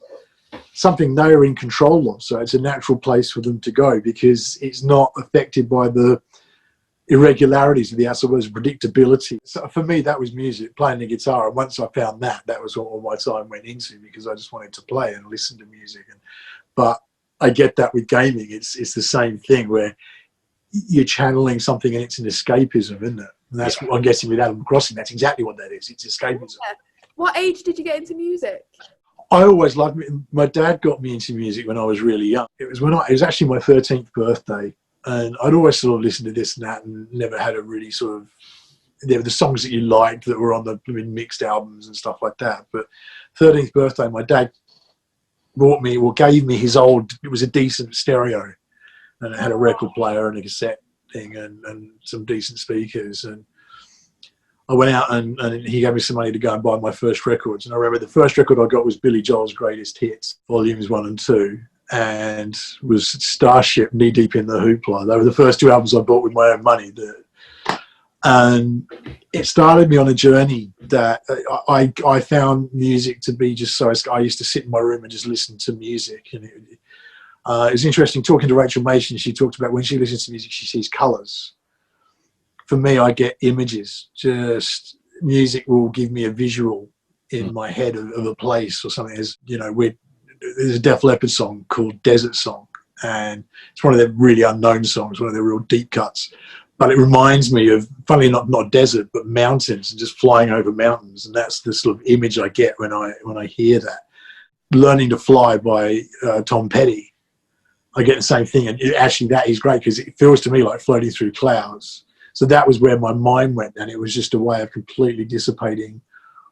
something they're in control of. So it's a natural place for them to go because it's not affected by the irregularities of the outside world, predictability. So for me, that was music, playing the guitar. And once I found that was all my time went into because I just wanted to play and listen to music. But I get that with gaming. It's the same thing where you're channeling something and it's an escapism, isn't it? And that's what I'm guessing with Animal Crossing. That's exactly what that is. It's escapism. Yeah. What age did you get into music? I always loved it. My dad got me into music when I was really young. It was actually my 13th birthday, and I'd always sort of listened to this and that and never had a really sort of, there were the songs that you liked that were on the mixed albums and stuff like that. But 13th birthday, my dad gave me his old, it was a decent stereo. And it had a record player and a cassette thing and some decent speakers. And I went out and he gave me some money to go and buy my first records. And I remember the first record I got was Billy Joel's Greatest Hits, Volumes 1 and 2, and was Starship, Knee Deep in the Hoopla. They were the first two albums I bought with my own money. And it started me on a journey that I found music to be just so, I used to sit in my room and just listen to music. And it was interesting talking to Rachel Mason. She talked about when she listens to music, she sees colours. For me, I get images. Just music will give me a visual in my head of a place or something. There's a Def Leppard song called Desert Song, and it's one of their really unknown songs, one of their real deep cuts. But it reminds me of, funnily not desert, but mountains and just flying over mountains. And that's the sort of image I get when I hear that. Learning to Fly by Tom Petty. I get the same thing, and actually that is great because it feels to me like floating through clouds. So that was where my mind went, and it was just a way of completely dissipating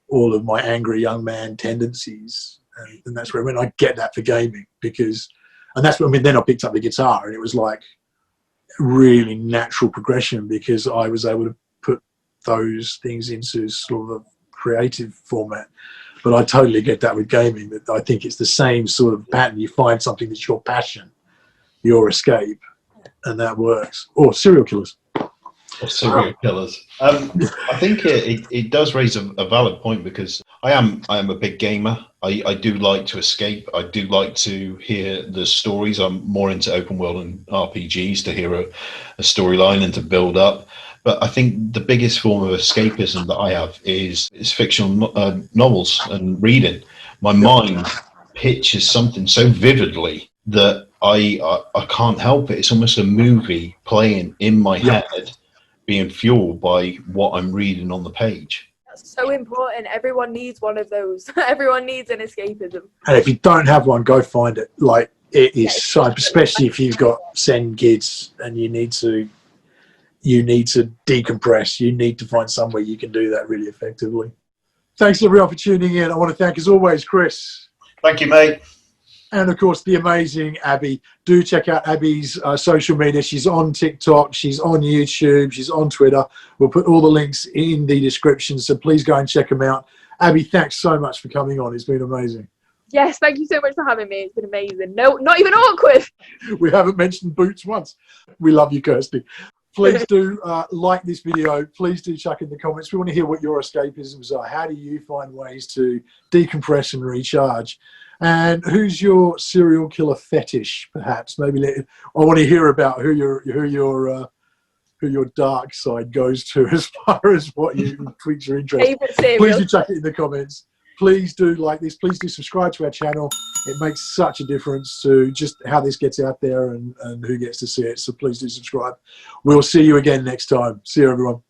all of my angry young man tendencies, and that's where I get that for gaming because And that's when then I picked up the guitar, and it was like really natural progression because I was able to put those things into sort of a creative format. But I totally get that with gaming, that I think it's the same sort of pattern. You find something that's your passion, your escape, and that works. Or serial killers. Or serial killers. I think it does raise a valid point, because I am a big gamer. I do like to escape. I do like to hear the stories. I'm more into open world and RPGs, to hear a storyline and to build up. But I think the biggest form of escapism that I have is fictional novels and reading. My mind pictures something so vividly that I can't help it. It's almost a movie playing in my head, being fueled by what I'm reading on the page. That's so important. Everyone needs one of those. Everyone needs an escapism. And if you don't have one, go find it. Like, it is so, especially if you've got 10 kids and you need to decompress. You need to find somewhere you can do that really effectively. Thanks everyone for tuning in. I want to thank, as always, Chris. Thank you, mate. And of course, the amazing Abby. Do check out Abby's social media. She's on TikTok, she's on YouTube, she's on Twitter. We'll put all the links in the description, so please go and check them out. Abby, thanks so much for coming on. It's been amazing. Yes, thank you so much for having me. It's been amazing. No, not even awkward. We haven't mentioned boots once. We love you, Kirsty. Please do like this video. Please do chuck in the comments. We want to hear what your escapisms are. How do you find ways to decompress and recharge? And who's your serial killer fetish, perhaps? Maybe I want to hear about who your dark side goes to, as far as what you tweaks your interest. Please do chuck it in the comments. Please do like this. Please do subscribe to our channel. It makes such a difference to just how this gets out there and who gets to see it. So please do subscribe. We'll see you again next time. See you, everyone.